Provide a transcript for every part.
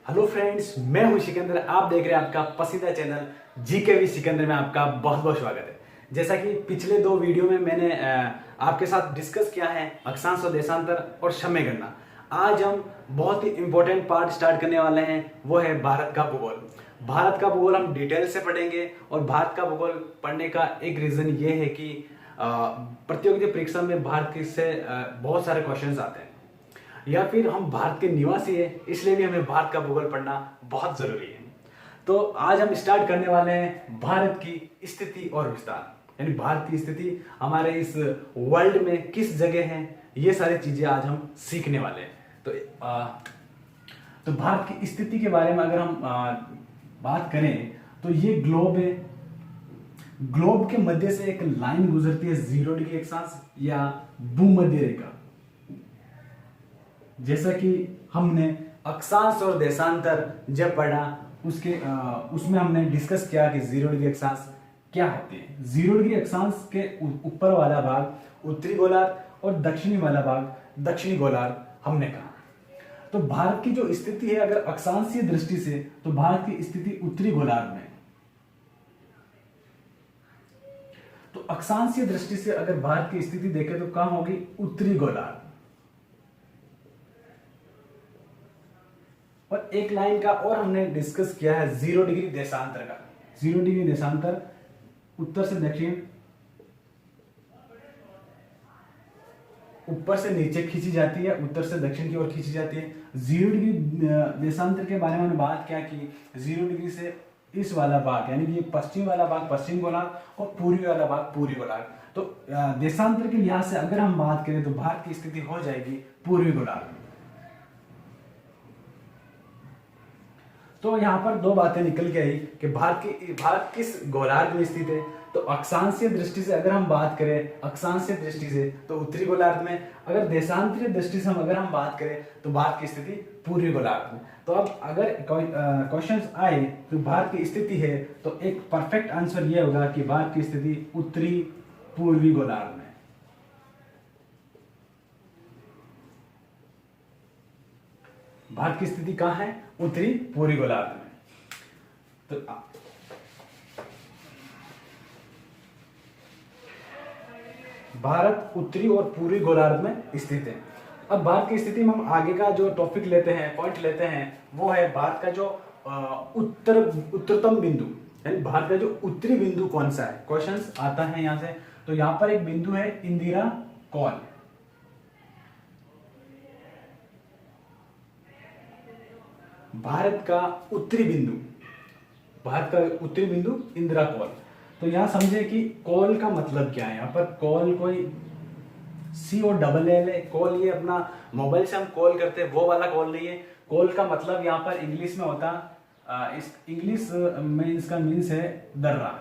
Hello friends, मैं हूं सिकंदर। आप देख रहे हैं आपका पसंदीदा चैनल जीके विद सिकंदर में। आपका बहुत बहुत स्वागत है। जैसा कि पिछले दो वीडियो में मैंने आपके साथ डिस्कस किया है अक्षांश और देशांतर और समय गणना। आज हम बहुत ही इंपॉर्टेंट पार्ट स्टार्ट करने वाले हैं, वो है भारत का भूगोल। भारत का भूगोल हम डिटेल से पढ़ेंगे और भारत का भूगोल पढ़ने का एक रीजन ये है कि प्रतियोगिता परीक्षा में भारत के से बहुत सारे क्वेश्चंस आते हैं, या फिर हम भारत के निवासी हैं इसलिए भी हमें भारत का भूगोल पढ़ना बहुत जरूरी है। तो आज हम स्टार्ट करने वाले हैं भारत की स्थिति और विस्तार, यानी भारत की स्थिति हमारे इस वर्ल्ड में किस जगह है, ये सारी चीजें आज हम सीखने वाले हैं। तो भारत की स्थिति के बारे में अगर हम बात करें तो ये ग्लोब है। ग्लोब के मध्य से एक लाइन गुजरती है 0 डिग्री अक्षांश या भूमध्य रेखा। जैसा कि हमने अक्षांश और देशांतर जब पढ़ा उसमें हमने डिस्कस किया कि 0 डिग्री अक्षांश क्या होती है। 0 डिग्री अक्षांश के ऊपर वाला भाग उत्तरी गोलार्ध और दक्षिणी वाला भाग दक्षिणी गोलार्ध हमने कहा। तो भारत की जो स्थिति है अगर अक्षांशीय दृष्टि से, तो भारत की स्थिति उत्तरी गोलार्ध में। तो अक्षांशीय दृष्टि से अगर भारत की स्थिति देखें तो कहां होगी? उत्तरी गोलार्ध। और एक लाइन का और हमने डिस्कस किया है 0 डिग्री देशांतर का। 0 डिग्री देशांतर उत्तर से दक्षिण, ऊपर से नीचे खींची जाती है, उत्तर से दक्षिण की ओर खींची जाती है। 0 डिग्री देशांतर के बारे में हमने बात किया कि 0 डिग्री से इस वाला भाग यानी कि पश्चिम वाला भाग पश्चिम गोलार्ध और पूर्वी वाला भाग पूर्वी गोलार्ध। तो देशांतर के लिहाज से अगर हम बात करें तो भारत की स्थिति हो जाएगी पूर्वी गोलार्ध। तो यहाँ पर दो बातें निकल के आई कि भारत किस गोलार्ध में स्थित है। तो अक्षांशीय दृष्टि से अगर हम बात करें, अक्षांशीय दृष्टि से तो उत्तरी गोलार्ध में। अगर देशांतरीय दृष्टि से अगर हम बात करें तो भारत की स्थिति पूर्वी गोलार्ध में। तो अब अगर क्वेश्चंस आए तो भारत की स्थिति है तो एक परफेक्ट आंसर यह होगा कि भारत की स्थिति उत्तरी पूर्वी गोलार्ध में। भारत की स्थिति कहां है? उत्तरी पूर्वी गोलार्ध में। तो भारत उत्तरी और पूर्वी गोलार्ध में स्थित है। अब भारत की स्थिति में हम आगे का जो टॉपिक लेते हैं, पॉइंट लेते हैं, वो है भारत का जो उत्तरतम बिंदु, यानी भारत का जो उत्तरी बिंदु कौन सा है। क्वेश्चंस आता है यहां से। तो यहां पर एक बिंदु है इंदिरा कॉल। भारत का उत्तरी बिंदु, भारत का उत्तरी बिंदु इंदिरा कॉल। तो यहां समझे कि कॉल का मतलब क्या है। यहाँ पर कॉल कोई COLL है। कॉल ये अपना मोबाइल से हम कॉल करते हैं वो वाला कॉल नहीं है। कॉल का मतलब यहाँ पर इंग्लिश में होता, इस इंग्लिश में इसका मीन्स है दर्रा।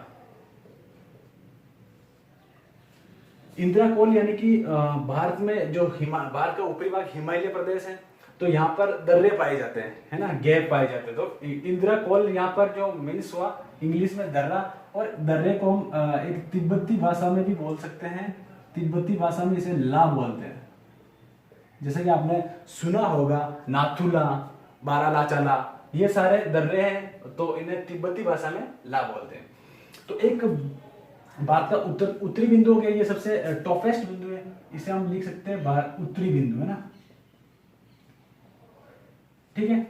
इंदिरा कॉल यानी कि भारत में जो भारत का ऊपरी भाग हिमालय प्रदेश है, तो यहाँ पर दर्रे पाए जाते हैं, है ना, गैप पाए जाते हैं। तो इंदिरा कॉल यहाँ पर जो मीन्स हुआ इंग्लिश में दर्रा। और दर्रे को हम एक तिब्बती भाषा में भी बोल सकते हैं। तिब्बती भाषा में इसे ला बोलते हैं। जैसे कि आपने सुना होगा नाथुला, बारालाचाला, ये सारे दर्रे हैं, तो इन्हें तिब्बती भाषा में ला बोलते हैं। तो एक भारत का उत्तरी बिंदु हो गया, ये सबसे टॉपेस्ट बिंदु है, इसे हम लिख सकते हैं उत्तरी बिंदु, है ना, ठीक है।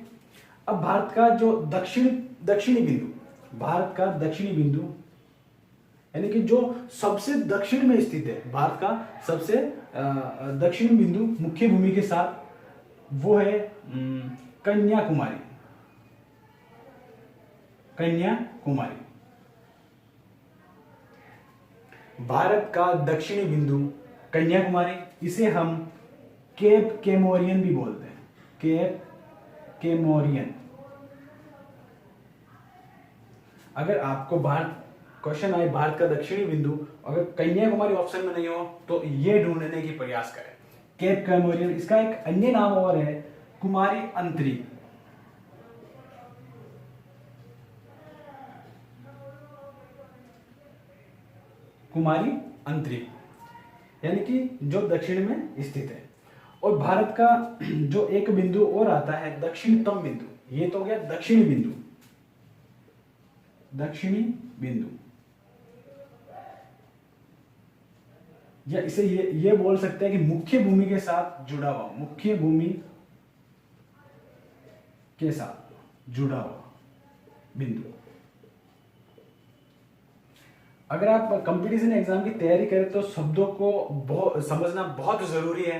अब भारत का जो दक्षिणी बिंदु, भारत का दक्षिणी बिंदु यानी कि जो सबसे दक्षिण में स्थित है, भारत का सबसे दक्षिणी बिंदु मुख्य भूमि के साथ, वो है कन्याकुमारी। कन्याकुमारी भारत का दक्षिणी बिंदु कन्याकुमारी। इसे हम केप केमोरियन भी बोलते हैं, केप केमोरियन। अगर आपको भारत क्वेश्चन आए भारत का दक्षिणी बिंदु, अगर कन्याकुमारी ऑप्शन में नहीं हो तो ये ढूंढने की प्रयास करें, केप केमोरियन। इसका एक अन्य नाम और है कुमारी अंतरी। कुमारी अंतरी यानी कि जो दक्षिण में स्थित है। और भारत का जो एक बिंदु और आता है दक्षिणतम बिंदु, ये तो हो गया दक्षिणी बिंदु, दक्षिणी बिंदु, या इसे ये बोल सकते हैं कि मुख्य भूमि के साथ जुड़ा हुआ, मुख्य भूमि के साथ जुड़ा हुआ बिंदु। अगर आप कंपटीशन एग्जाम की तैयारी करें तो शब्दों को समझना बहुत जरूरी है।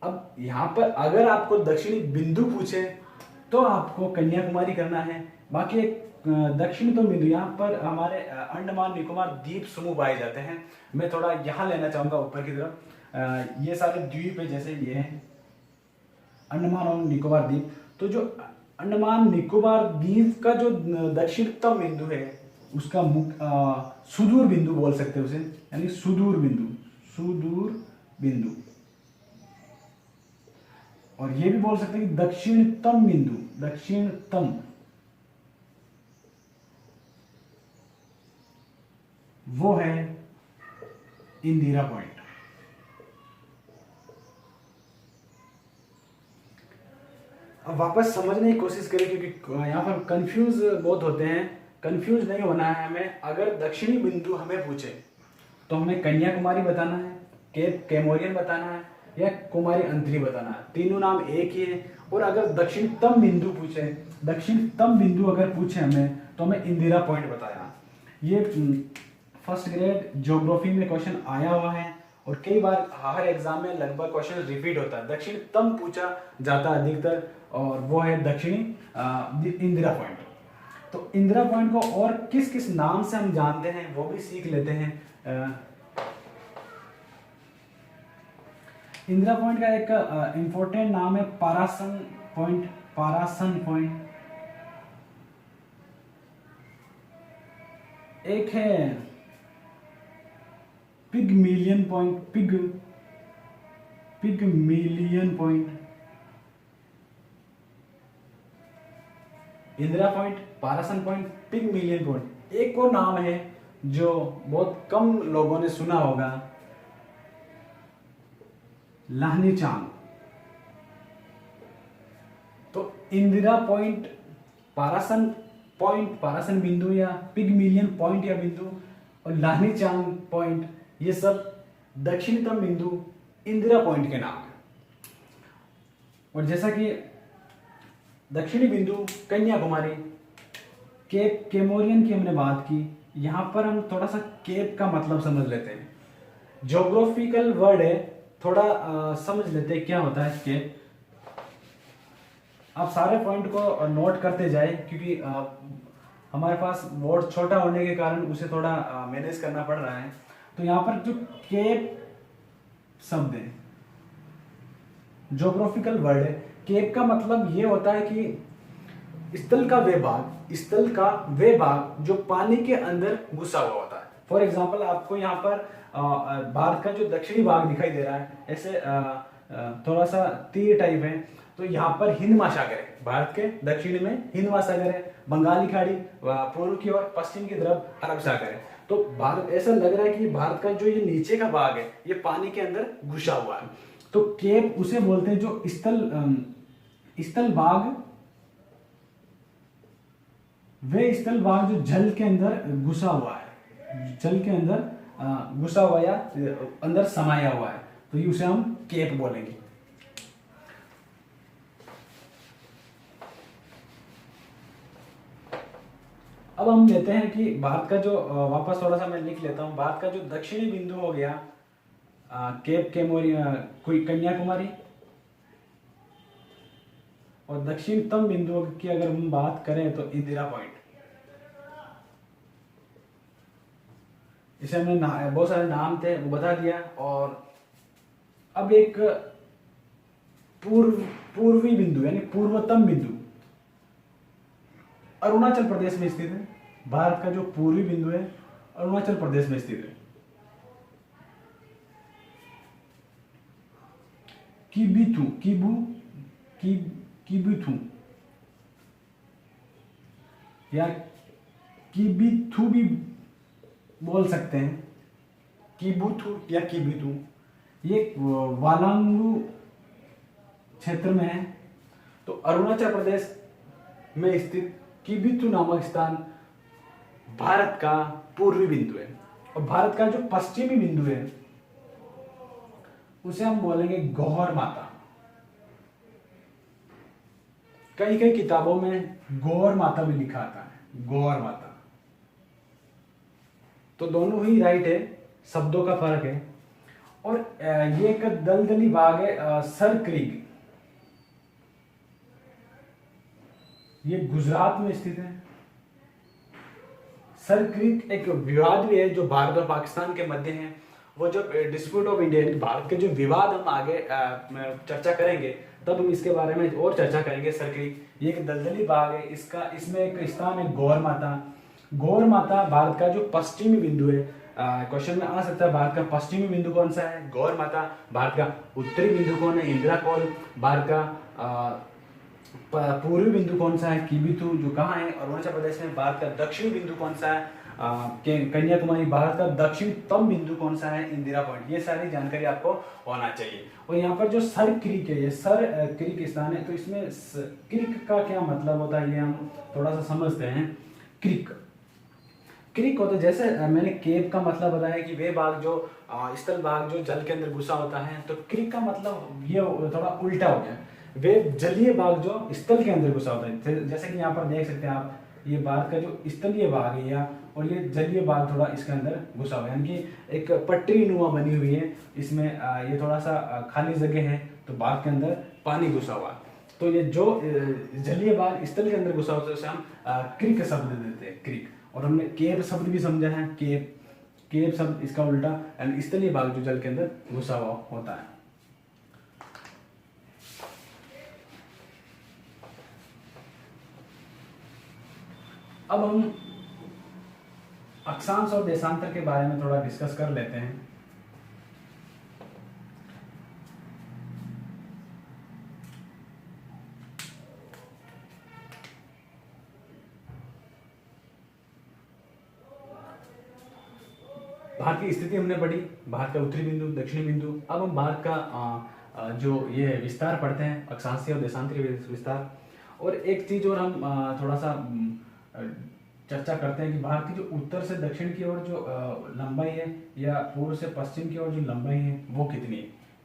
अब यहां पर अगर आपको दक्षिणी बिंदु पूछे तो आपको कन्याकुमारी करना है। बाकी एक दक्षिण तो बिंदु, यहाँ पर हमारे अंडमान निकोबार द्वीप समूह पाए जाते हैं। मैं थोड़ा यहाँ लेना चाहूंगा ऊपर की तरफ। ये सारे द्वीप है, जैसे ये है अंडमान और निकोबार द्वीप। तो जो अंडमान निकोबार द्वीप का जो दक्षिणतम बिंदु है उसका सुदूर बिंदु बोल सकते हैं उसे, यानी सुदूर बिंदु, सुदूर बिंदु। और ये भी बोल सकते हैं कि दक्षिणतम बिंदु, दक्षिणतम, वो है इंदिरा पॉइंट। अब वापस समझने की कोशिश करें, क्योंकि यहाँ पर कंफ्यूज बहुत होते हैं। कंफ्यूज नहीं होना है हमें। अगर दक्षिणी बिंदु हमें पूछे तो हमें कन्याकुमारी बताना है, केप कैमोरियन बताना है, या कुमारी अंतरी बताना है। तीनों नाम एक ही है। और अगर दक्षिणतम बिंदु पूछे, दक्षिणतम बिंदु अगर पूछे हमें तो हमें इंदिरा पॉइंट बताया। ये फर्स्ट ग्रेड ज्योग्राफी में क्वेश्चन आया हुआ है और कई बार हर एग्जाम में लगभग क्वेश्चन रिपीट होता है। दक्षिणतम पूछा जाता है अधिकतर, और वो है दक्षिणी इंदिरा पॉइंट। तो इंदिरा पॉइंट को और किस किस नाम से हम जानते हैं वो भी सीख लेते हैं। इंदिरा पॉइंट का एक इंपॉर्टेंट नाम है पारासन पॉइंट, पारासन पॉइंट। एक है Pygmalion point, Pygmalion point. Indira point, Parsons point, Pygmalion point. एक और नाम है जो बहुत कम लोगों ने सुना होगा, लाहनीचांग। तो इंदिरा पॉइंट, पारासन पॉइंट, पारासन बिंदु या पिगमिलियन पॉइंट या बिंदु, और लाहनीचांग पॉइंट, ये सब दक्षिणतम बिंदु इंदिरा पॉइंट के नाम है। और जैसा कि दक्षिणी बिंदु कन्याकुमारी, केप कैमोरियन की हमने बात की, यहां पर हम थोड़ा सा केप का मतलब समझ लेते हैं। ज्योग्राफिकल वर्ड है, थोड़ा समझ लेते हैं क्या होता है केप। आप सारे पॉइंट को नोट करते जाए, क्योंकि हमारे पास बोर्ड छोटा होने के कारण उसे थोड़ा मैनेज करना पड़ रहा है। तो यहाँ पर जो केप शब्द है, ज्योग्राफिकल वर्ड है। केप का मतलब ये होता है कि स्थल का वे भाग, स्थल का वे भाग जो पानी के अंदर घुसा हुआ होता है। फॉर एग्जाम्पल आपको यहाँ पर भारत का जो दक्षिणी भाग दिखाई दे रहा है, ऐसे थोड़ा सा तीर टाइप है। तो यहाँ पर हिंद महासागर है, भारत के दक्षिण में हिंद महासागर है, बंगाली खाड़ी पूर्व की ओर, पश्चिम की तरफ अरब सागर है। तो भारत, ऐसा लग रहा है कि भारत का जो ये नीचे का भाग है ये पानी के अंदर घुसा हुआ है। तो केप उसे बोलते हैं जो स्थल भाग, वे स्थल भाग जो जल के अंदर घुसा हुआ है, जल के अंदर घुसा हुआ या अंदर समाया हुआ है, तो ये उसे हम केप बोलेंगे। अब हम लेते हैं कि भारत का जो, वापस थोड़ा सा मैं लिख लेता हूं, भारत का जो दक्षिणी बिंदु हो गया केप कैमोरियन, कोई कन्याकुमारी, और दक्षिणतम बिंदु की अगर हम बात करें तो इंदिरा पॉइंट। इसे हमने बहुत सारे नाम थे वो बता दिया। और अब एक पूर्वी बिंदु यानी पूर्वतम बिंदु अरुणाचल प्रदेश में स्थित है। भारत का जो पूर्वी बिंदु है अरुणाचल प्रदेश में स्थित है। किबिथु, किबिथु या किबिथु भी बोल सकते हैं, किबुथु या किबिथु। ये वालांगू क्षेत्र में है। तो अरुणाचल प्रदेश में स्थित किबिथु नामक स्थान भारत का पूर्वी बिंदु है, और भारत का जो पश्चिमी बिंदु है उसे हम बोलेंगे गौहर माता। कई कई किताबों में गौर माता भी लिखा आता है, गौर माता। तो दोनों ही राइट है, शब्दों का फर्क है। और ये एक दलदली भाग है सर क्रीक, ये गुजरात में स्थित है। सर क्रीक एक विवाद भी है जो भारत और पाकिस्तान के मध्य है। वो जो डिस्प्यूट ऑफ इंडिया, भारत के जो विवाद हम आगे चर्चा करेंगे, तब हम इसके बारे में और चर्चा करेंगे। सर क्रीक ये एक दलदली भाग है, इसमें एक स्थान है गौर माता। गौर माता भारत का जो पश्चिमी बिंदु है, क्वेश्चन में आ सकता है भारत का पश्चिमी बिंदु कौन सा है, गौर माता। भारत का उत्तरी बिंदु कौन है, इंदिरा कौल। भारत का पूर्वी बिंदु कौन सा है, किबिथु, जो कहाँ है, अरुणाचल प्रदेश में। भारत का दक्षिणी बिंदु कौन सा है, कन्याकुमारी। भारत का दक्षिणतम बिंदु कौन सा है, इंदिरा पॉइंट। ये सारी जानकारी आपको होना चाहिए। और यहाँ पर जो सर क्रीक है, ये सर क्रीक स्थान है, तो इसमें क्रीक का क्या मतलब होता है ये हम थोड़ा सा समझते हैं। क्रीक क्रीक होता है, जैसे मैंने केप का मतलब बताया कि वे भाग जो स्थल भाग जो जल के अंदर घुसा होता है, तो क्रीक का मतलब ये थोड़ा उल्टा हो गया। वे जलीय भाग जो स्थल के अंदर घुसा होता है, जैसे कि यहाँ पर देख सकते हैं आप, ये भारत का जो स्थलीय भाग है या, और ये जलीय भाग थोड़ा इसके अंदर घुसा हुआ है, यानी कि एक पट्टी नुमा बनी हुई है। इसमें ये थोड़ा सा खाली जगह है, तो भाग के अंदर पानी घुसा हुआ है। तो ये जो जलीय भाग स्थल के अंदर घुसा होता है उसे हम क्रीक शब्द देते हैं, क्रीक। और हमने केप शब्द भी समझा है, केप शब्द इसका उल्टा, यानी स्थलीय भाग जो जल के अंदर घुसा हुआ होता है। अब हम अक्षांश और देशांतर के बारे में थोड़ा डिस्कस कर लेते हैं। भारत की स्थिति हमने पढ़ी, भारत का उत्तरी बिंदु, दक्षिणी बिंदु। अब हम भारत का जो ये विस्तार पढ़ते हैं, अक्षांशीय और देशांतरीय विस्तार। और एक चीज और हम थोड़ा सा चर्चा करते हैं कि भारत की जो उत्तर से दक्षिण की ओर जो लंबाई है, या पूर्व से पश्चिम की ओर जो लंबाई है, वो कितनी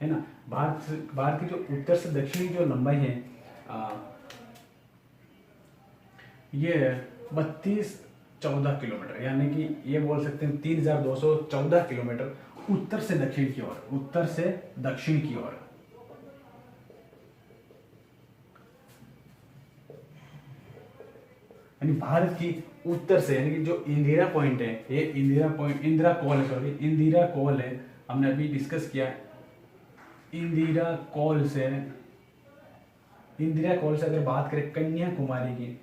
है ना। भारत की जो उत्तर से दक्षिण की जो लंबाई है, ये 3214 किलोमीटर, यानी कि ये बोल सकते हैं 3214 किलोमीटर उत्तर से दक्षिण की ओर, उत्तर से दक्षिण की ओर। यानी भारत की उत्तर से, यानी कि जो इंदिरा पॉइंट है, ये इंदिरा कॉल है, हमने अभी डिस्कस किया। इंदिरा कॉल से अगर बात करें कन्याकुमारी की,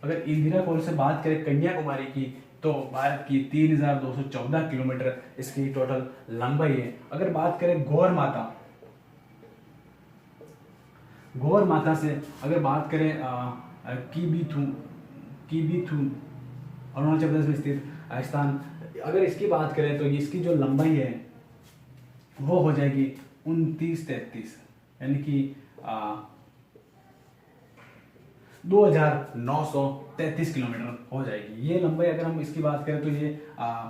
अगर इंदिरा कॉल से बात करें कन्याकुमारी की, तो भारत की 3214 किलोमीटर इसकी टोटल लंबाई है। अगर बात करें गौर माता से अगर बात करें किबिथु अरुणाचल प्रदेश में स्थित स्थान, अगर इसकी बात करें तो इसकी जो लंबाई है वो हो जाएगी 2933, यानी कि 2933 किलोमीटर हो जाएगी ये लंबाई। अगर हम इसकी बात करें तो ये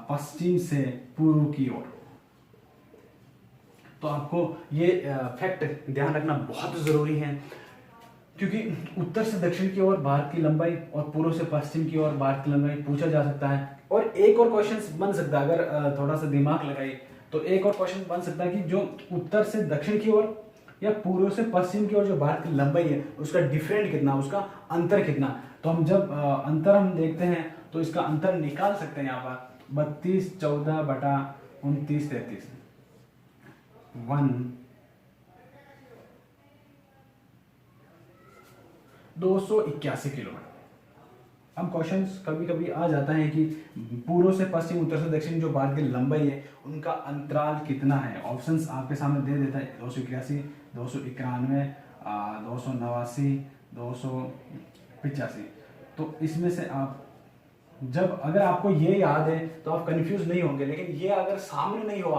पश्चिम से पूर्व की ओर। तो आपको ये फैक्ट ध्यान रखना बहुत जरूरी है, क्योंकि उत्तर से दक्षिण की ओर भारत की लंबाई और पूर्व से पश्चिम की ओर भारत की लंबाई पूछा जा सकता है। और एक और क्वेश्चन बन सकता है, अगर थोड़ा सा दिमाग लगाइए तो एक और क्वेश्चन बन सकता है कि जो उत्तर से दक्षिण की ओर या पूर्व से पश्चिम की ओर जो भारत की लंबाई है, उसका डिफरेंट कितना, उसका अंतर कितना। तो हम जब अंतर हम देखते हैं तो इसका अंतर निकाल सकते हैं। यहाँ पर 3214 बटा 2933 281 किलोमीटर। अब क्वेश्चंस कभी कभी आ जाता है कि पूर्व से पश्चिम, उत्तर से दक्षिण जो भारत की लंबाई है, उनका अंतराल कितना है। ऑप्शंस आपके सामने दे देता है, 281, 291, 289, 285। तो इसमें से आप अगर आपको ये याद है तो आप कंफ्यूज नहीं होंगे, लेकिन ये अगर सामने नहीं हो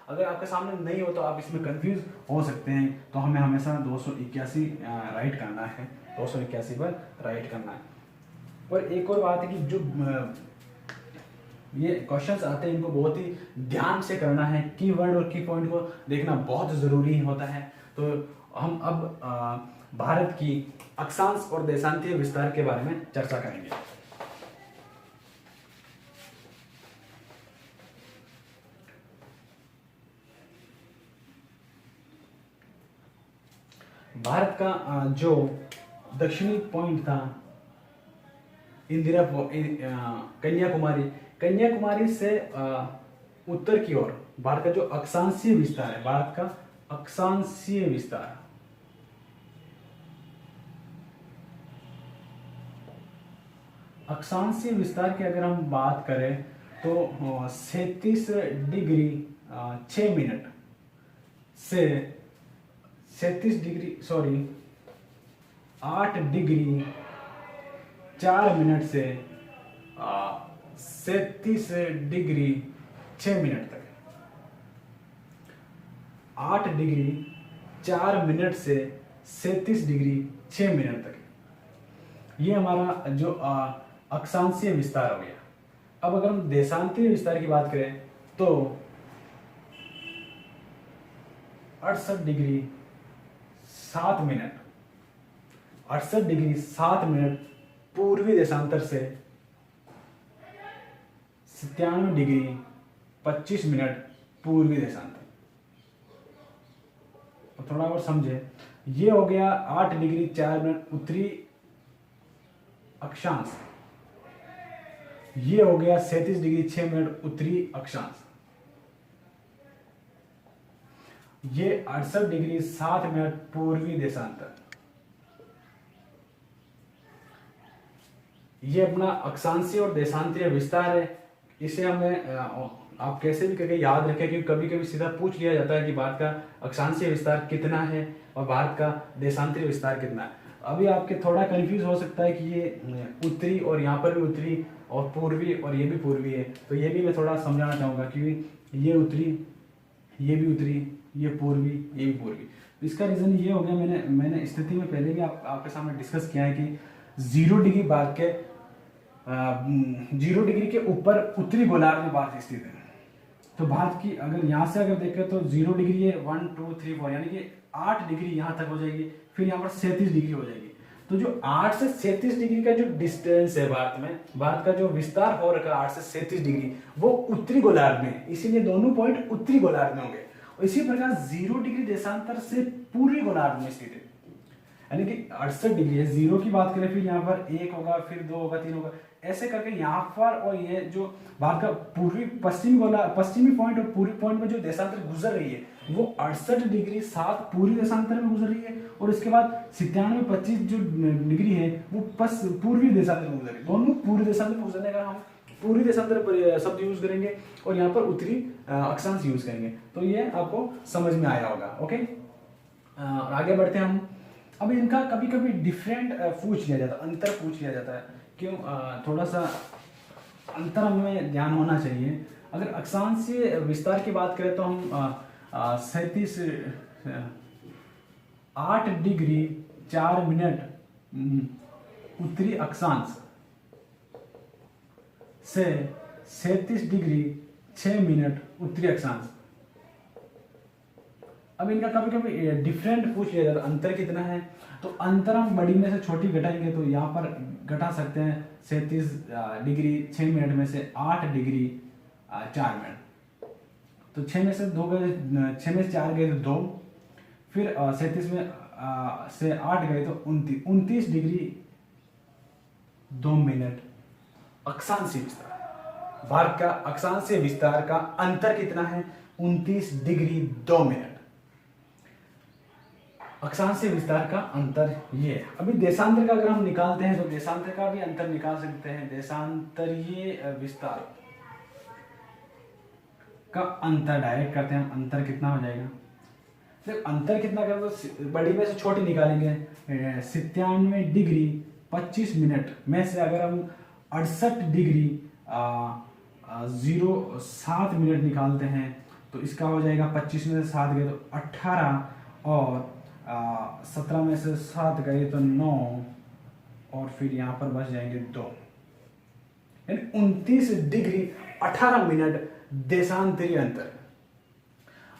अगर आपके सामने नहीं हो तो आप इसमें कंफ्यूज हो सकते हैं, तो हमें हमेशा 281 राइट करना है, 281 पर राइट करना है। और एक और बात है कि जो ये क्वेश्चंस आते हैं इनको बहुत ही ध्यान से करना है, कीवर्ड और की पॉइंट को देखना बहुत ज़रूरी होता है। तो हम अब भारत की अक्षांश और देशांतीय विस्तार के बारे में चर्चा करेंगे। भारत का जो दक्षिणी पॉइंट था इंदिरा कन्याकुमारी से उत्तर की ओर भारत का जो अक्षांशीय विस्तार है, भारत का अक्षांशीय विस्तार, अक्षांशीय विस्तार की अगर हम बात करें तो 37 डिग्री 6 मिनट से 37 डिग्री 8 डिग्री 4 मिनट से 37 डिग्री 6 मिनट तक, 8 डिग्री 4 मिनट से 37 डिग्री 6 मिनट तक, ये हमारा जो अक्षांशीय विस्तार हो गया। अब अगर हम देशांतीय विस्तार की बात करें तो 68 डिग्री 7 मिनट, 68 डिग्री 7 मिनट पूर्वी देशांतर से 97 डिग्री 25 मिनट पूर्वी देशांतर। तो थोड़ा और समझे, ये हो गया 8 डिग्री 4 मिनट उत्तरी अक्षांश, ये हो गया 37 डिग्री 6 मिनट उत्तरी अक्षांश, ये 68 डिग्री 7 मिनट पूर्वी देशांतर। ये अपना अक्षांशीय और देशांतीय विस्तार है। इसे हमें आप कैसे भी करके याद रखें, क्योंकि कभी कभी सीधा पूछ लिया जाता है कि भारत का अक्षांशीय विस्तार कितना है और भारत का देशांतीय विस्तार कितना है। अभी आपके थोड़ा कंफ्यूज हो सकता है कि ये उत्तरी और यहाँ पर भी उत्तरी और पूर्वी और ये भी पूर्वी है, तो ये भी मैं थोड़ा समझाना चाहूँगा, क्योंकि ये उत्तरी, ये भी उत्तरी, ये पूर्वी, ये भी पूर्वी। इसका रीज़न ये हो गया, मैंने स्थिति में पहले भी आपके सामने डिस्कस किया है कि 0 डिग्री भारत के 0 डिग्री के ऊपर उत्तरी गोलार्ध में भारत स्थित है। तो भारत की अगर यहाँ से अगर देखें तो 0 डिग्री है 1 2 3 4, यानी कि 8 डिग्री यहाँ तक हो जाएगी, फिर यहाँ पर 37 डिग्री हो जाएगी। तो जो 8 से 37 डिग्री का जो डिस्टेंस है भारत में, भारत का जो विस्तार हो रखा है 8 से 37 डिग्री, वो उत्तरी गोलार्ध में, इसीलिए दोनों पॉइंट उत्तरी गोलार्ध में होंगे। इसी प्रकार 0 डिग्री देशांतर से पूर्वी गोलार्ध में स्थित है, यानी कि 68 डिग्री है। 0 की बात करें, फिर यहाँ पर 1 होगा, फिर 2 होगा, 3 होगा, ऐसे करके यहाँ पर, और ये जो भारत का पूर्वी पश्चिमी पॉइंट और पूर्वी पॉइंट में जो देशांतर गुजर रही है वो 68 डिग्री 7 पूर्वी देशांतर में गुजर रही है, और इसके बाद 97 25 जो डिग्री है वो पूर्वी देशांतर में गुजर रही है। दोनों पूर्वी देशांतर में गुजरने का हम पूर्वी देशांतर शब्द यूज करेंगे और यहाँ पर उत्तरी अक्षांश यूज करेंगे। तो ये आपको समझ में आया होगा। ओके, आगे बढ़ते हैं हम। अब इनका कभी कभी डिफरेंट पूछ लिया जाता है, अंतर पूछ लिया जाता है, क्यों? थोड़ा सा अंतर हमें ध्यान होना चाहिए। अगर अक्षांशीय विस्तार की बात करें तो हम 8 डिग्री 4 मिनट उत्तरी अक्षांश से 37 डिग्री 6 मिनट उत्तरी अक्षांश। अब इनका कभी कभी डिफरेंट पूछ लिया जाता है, अंतर कितना है? तो अंतर हम बड़ी में से छोटी घटाएंगे तो यहाँ पर घटा सकते हैं 37 डिग्री 6 मिनट में से 8 डिग्री 4 मिनट। तो 6 में से 2 गए, 6 में से 4 गए तो 2, फिर 37 में से 8 गए तो 29 डिग्री 2 मिनट अक्षांशीय विस्तार। भारत का अक्षांशीय विस्तार का अंतर कितना है? 29 डिग्री 2 मिनट। अक्षांशीय विस्तार का अंतर ये है। अभी देशांतर का अगर हम निकालते हैं तो देशांतर का भी अंतर निकाल सकते हैं। देशांतरीय विस्तार का अंतर डायरेक्ट करते हैं, अंतर कितना हो जाएगा? सिर्फ अंतर कितना करें तो बड़ी में से छोटी निकालेंगे। 97 डिग्री 25 मिनट में से अगर हम 68 डिग्री 07 मिनट निकालते हैं तो इसका हो जाएगा 25 में से 7 गए तो 18 और 17 में से 7 गए तो 9 और फिर यहाँ पर बच जाएंगे 2, यानी 29 डिग्री 18 मिनट देशांतरीय अंतर।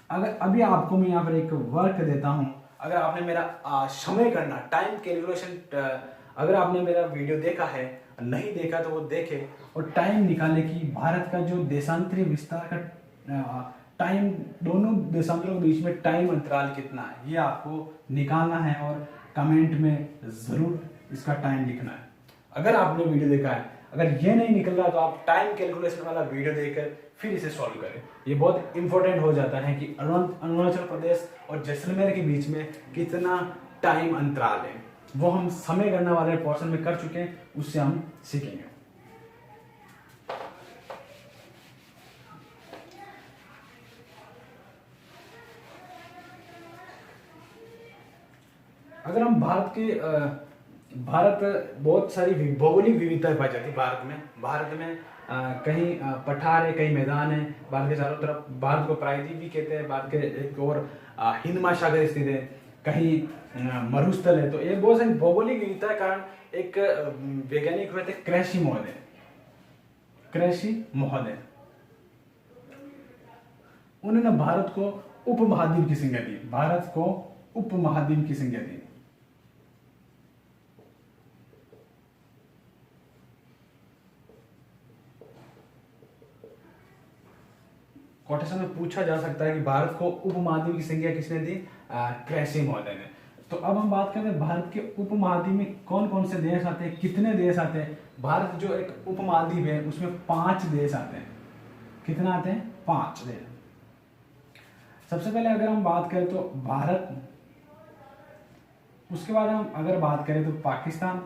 अगर अभी आपको मैं यहाँ पर एक वर्क देता हूँ, अगर आपने मेरा समय गणना टाइम कैलकुलेशन अगर आपने मेरा वीडियो देखा है, नहीं देखा तो वो देखे और टाइम निकाले कि भारत का जो देशांतरीय विस्तार का टाइम, दोनों देशांतरों के बीच में टाइम अंतराल कितना है, ये आपको निकालना है और कमेंट में ज़रूर इसका टाइम लिखना है। अगर आपने वीडियो देखा है, अगर ये नहीं निकल रहा तो आप टाइम कैलकुलेशन वाला वीडियो देखकर फिर इसे सॉल्व करें। ये बहुत इंपॉर्टेंट हो जाता है कि अरुणाचल प्रदेश और जैसलमेर के बीच में कितना टाइम अंतराल है, वो हम समय गणना वाले पोर्शन में कर चुके हैं, उससे हम सीखेंगे। अगर हम भारत बहुत सारी भौगोलिक विविधता पाई जाती है भारत में कहीं पठार है, कहीं मैदान है, भारत के चारों तरफ। भारत को प्रायद्वीप भी कहते हैं, भारत के एक और हिंद महासागर स्थित है, कहीं मरुस्थल है। तो ये बहुत सारी भौगोलिक विविधता के कारण एक वैज्ञानिक हुए थे क्रैशी महोदय, उन्होंने भारत को उपमहाद्वीप की संज्ञा दी, भारत को उपमहाद्वीप की संज्ञा दी। क्वेश्चन में पूछा जा सकता है कि भारत को उपमहाद्वीप की संज्ञा किसने दी? क्रैशी महोदय ने। तो अब हम बात करते हैं भारत के उपमहाद्वीप में कौन कौन से देश आते हैं, कितने देश आते हैं। भारत जो एक उपमहाद्वीप है उसमें 5 देश आते हैं। कितना आते हैं? 5 देश। सबसे पहले अगर हम बात करें तो भारत, उसके बाद हम अगर बात करें तो पाकिस्तान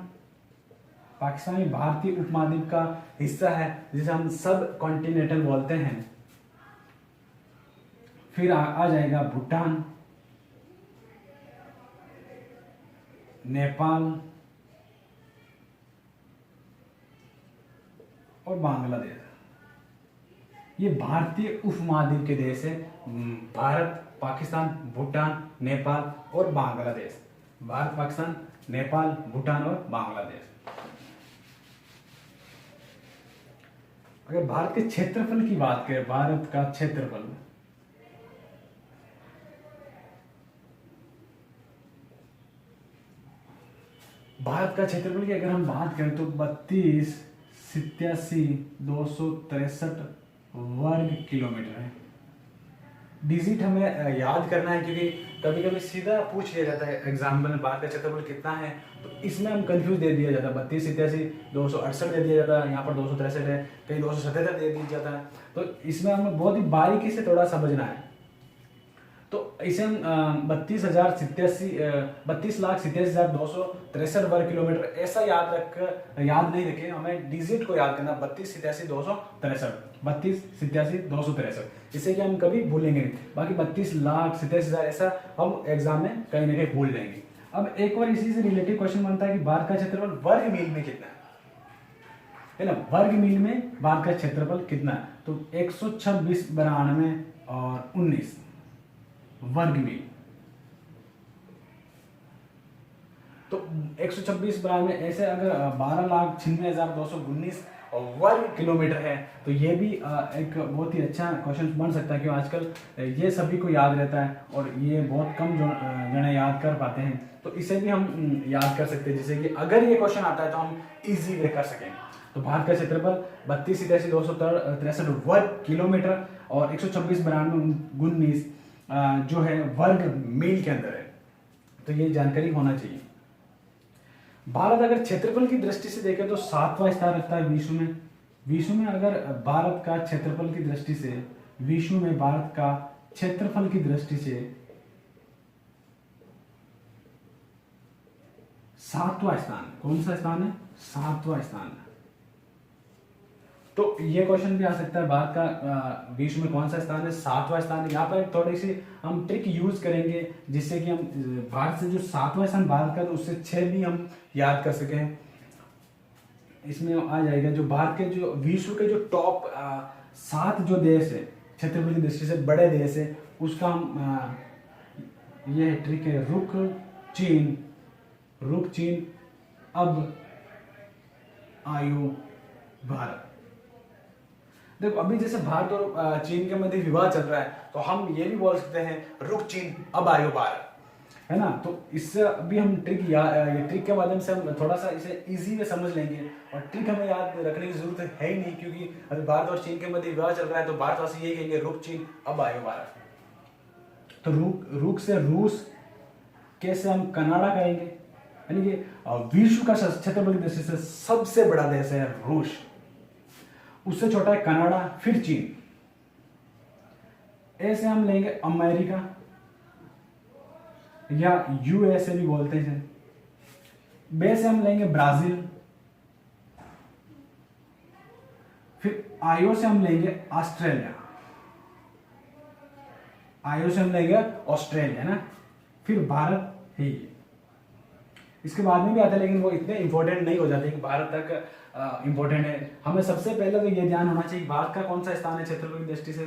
भी भारतीय उपमहाद्वीप का हिस्सा है, जिसे हम सब कॉन्टिनेंटल बोलते हैं। फिर आ जाएगा भूटान, नेपाल और बांग्लादेश। ये भारतीय उपमहाद्वीप के देश है। भारत, पाकिस्तान, भूटान, नेपाल और बांग्लादेश। भारत, पाकिस्तान, नेपाल, भूटान और बांग्लादेश। अगर भारत के क्षेत्रफल की बात करें, भारत का क्षेत्रफल, भारत का क्षेत्रफल की अगर हम बात करें तो 32,87,263 वर्ग किलोमीटर है। डिजिट हमें याद करना है, क्योंकि कभी कभी सीधा पूछ लिया जाता है एग्जाम्पल में भारत का क्षेत्रफल कितना है, तो इसमें हम कंफ्यूज दे दिया जाता है। 32,87,268 दे दिया जाता है, यहाँ पर 263 है, कहीं 277 दे दिया जाता है। तो इसमें हमें बहुत ही बारीकी से थोड़ा समझना है। तो इसे हम 32,87,263 वर्ग किलोमीटर ऐसा याद नहीं रखें, हमें डिजिट को याद करना। 32,87,263 इससे कि हम कभी भूलेंगे नहीं। बाकी 32,87,000 ऐसा हम एग्जाम में कहीं ना कहीं भूल जाएंगे। अब एक और इसी से रिलेटेड क्वेश्चन बनता है कि भारत का क्षेत्रफल वर्ग मील में कितना है ना? वर्ग मील में भारत का क्षेत्रफल कितना है? तो 126, 92 और 19 वर्ग मील। तो 126, 92 ऐसे अगर 12,96,219 वर्ग किलोमीटर है, तो ये भी एक बहुत ही अच्छा क्वेश्चन बन सकता है, क्योंकि आजकल ये सभी को याद रहता है और ये बहुत कम जो जने याद कर पाते हैं। तो इसे भी हम याद कर सकते हैं, जैसे कि अगर ये क्वेश्चन आता है तो हम इजी वे कर सकें। तो भारत का क्षेत्रफल 32,87,263 वर्ग किलोमीटर और 126, 92, 19 जो है वर्ग मील के अंदर है। तो ये जानकारी होना चाहिए। भारत अगर क्षेत्रफल की दृष्टि से देखें तो 7वां स्थान रखता है विश्व में। अगर भारत का क्षेत्रफल की दृष्टि से, विश्व में भारत का क्षेत्रफल की दृष्टि से 7वां स्थान। कौन सा स्थान है? 7वां स्थान। तो ये क्वेश्चन भी आ सकता है, भारत का विश्व में कौन सा स्थान है? 7वां स्थान। यहाँ पर थोड़ी सी हम ट्रिक यूज करेंगे, जिससे कि हम भारत से जो 7वां स्थान भारत का, तो उससे 6 भी हम याद कर सकें। इसमें आ जाएगा जो भारत के जो विश्व के जो टॉप 7 जो देश है, क्षेत्रफल की दृष्टि से बड़े देश है उसका हम ये ट्रिक है, रुक चीन अब आयो भारत। देखो अभी जैसे भारत और चीन के मध्य विवाद चल रहा है तो हम ये भी बोल सकते हैं रुक चीन अब आयो भारत, है ना। तो इससे अभी हम ये ट्रिक के माध्यम से हम थोड़ा सा इसे इजी में समझ लेंगे और ट्रिक हमें याद रखने की जरूरत है ही नहीं, क्योंकि अभी भारत और चीन के मध्य विवाद चल रहा है तो भारतवासी यही कहेंगे रुक चीन अब आयो भारत। तो रुक से रूस, कैसे हम कनाडा कहेंगे, यानी कि विश्व का क्षेत्रफल की दृष्टि से सबसे बड़ा देश है रूस, उससे छोटा है कनाडा, फिर चीन। ऐसे हम लेंगे अमेरिका या यूएसए भी बोलते हैं। बे से हम लेंगे ब्राजील, फिर आयो से हम लेंगे ऑस्ट्रेलिया, आयो से हम लेंगे ऑस्ट्रेलिया ना, फिर भारत ही। इसके बाद में भी आता है लेकिन वो इतने इंपॉर्टेंट नहीं हो जाते कि भारत तक इंपॉर्टेंट है। हमें सबसे पहले तो ये ध्यान होना चाहिए भारत का कौन सा स्थान है क्षेत्रफल की दृष्टि से,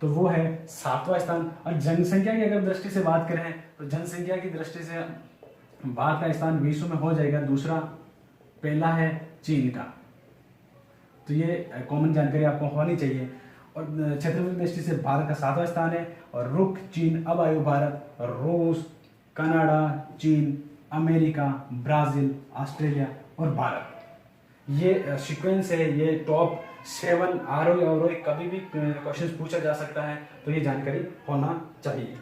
तो वो है 7वां स्थान। और जनसंख्या की अगर दृष्टि से बात करें तो जनसंख्या की दृष्टि से भारत का स्थान विश्व में हो जाएगा दूसरा, पहला है चीन का। तो ये कॉमन जानकारी आपको होनी चाहिए। और क्षेत्रफल की दृष्टि से भारत का 7वां स्थान है। और रुक चीन अब आयो भारत, रूस, कनाडा, चीन, अमेरिका, ब्राजील, ऑस्ट्रेलिया और भारत, ये सीक्वेंस है। ये टॉप 7 आरोही अवरोही कभी भी क्वेश्चन पूछा जा सकता है, तो ये जानकारी होना चाहिए।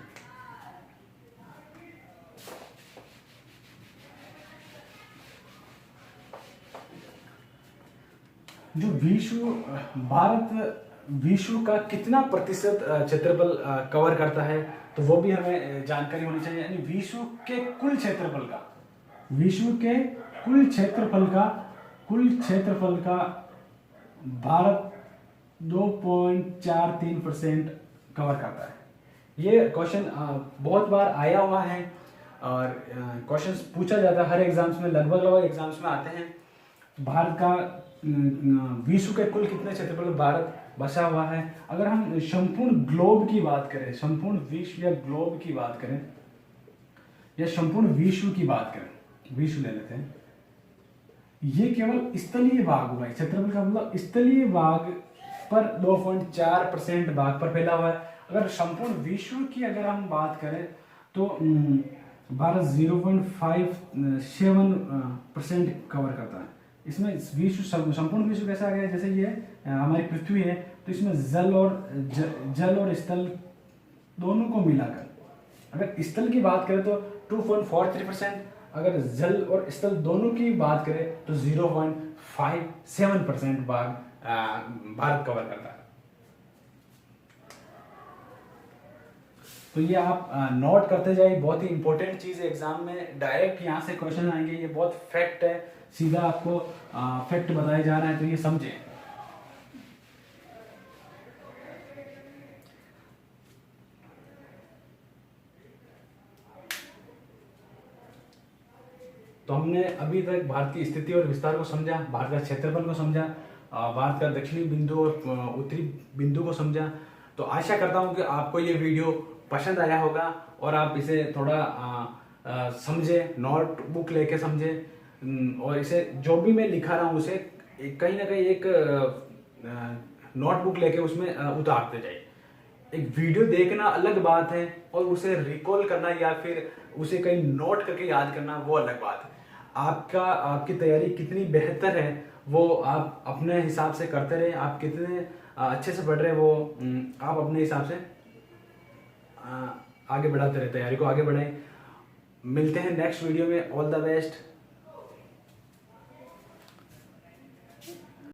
जो भारत विश्व का कितना प्रतिशत क्षेत्रफल कवर करता है, तो वो भी हमें जानकारी होनी चाहिए। यानी विश्व के कुल क्षेत्रफल का भारत 2.43% कवर करता है। ये क्वेश्चन बहुत बार आया हुआ है और क्वेश्चन पूछा जाता है हर एग्जाम्स में, लगभग एग्जाम्स में आते हैं। भारत का विश्व के कुल कितने क्षेत्रफल भारत बसा हुआ है। अगर हम संपूर्ण ग्लोब की बात करें, संपूर्ण विश्व या ग्लोब की बात करें या संपूर्ण विश्व की बात करें, विश्व ले लेते हैं, ये केवल स्थलीय भाग हुआ है। क्षेत्रफल का मतलब स्थलीय भाग पर 2.4% भाग पर फैला हुआ है। अगर संपूर्ण विश्व की अगर हम बात करें तो भारत 0.57% कवर करता है। इसमें विश्व संपूर्ण विश्व कैसा आ गया, जैसे ये हमारी पृथ्वी है तो इसमें जल और स्थल दोनों को मिलाकर अगर स्थल की बात करें तो 2.43%, अगर जल और स्थल दोनों की बात करें तो 0.57% भाग भारत कवर करता है। तो ये आप नोट करते जाइए, बहुत ही इंपॉर्टेंट चीज है। एग्जाम में डायरेक्ट यहाँ से क्वेश्चन आएंगे, ये बहुत फैक्ट है, सीधा आपको फैक्ट बताया जा रहा है, तो ये समझें। तो हमने अभी तक भारत की स्थिति और विस्तार को समझा, भारत का क्षेत्रफल को समझा, भारत का दक्षिणी बिंदु और उत्तरी बिंदु को समझा। तो आशा करता हूँ कि आपको ये वीडियो पसंद आया होगा और आप इसे थोड़ा समझे, नोटबुक लेके समझे और इसे जो भी मैं लिखा रहा हूँ उसे कहीं ना कहीं एक नोटबुक लेके उसमें उतारते जाइए। एक वीडियो देखना अलग बात है और उसे रिकॉल करना या फिर उसे कहीं नोट करके याद करना वो अलग बात है। आपकी तैयारी कितनी बेहतर है वो आप अपने हिसाब से करते रहे, आप कितने अच्छे से पढ़ रहे हैं वो आप अपने हिसाब से आगे बढ़ाते रहे, तैयारी को आगे बढ़ाएं। मिलते हैं नेक्स्ट वीडियो में। All the best.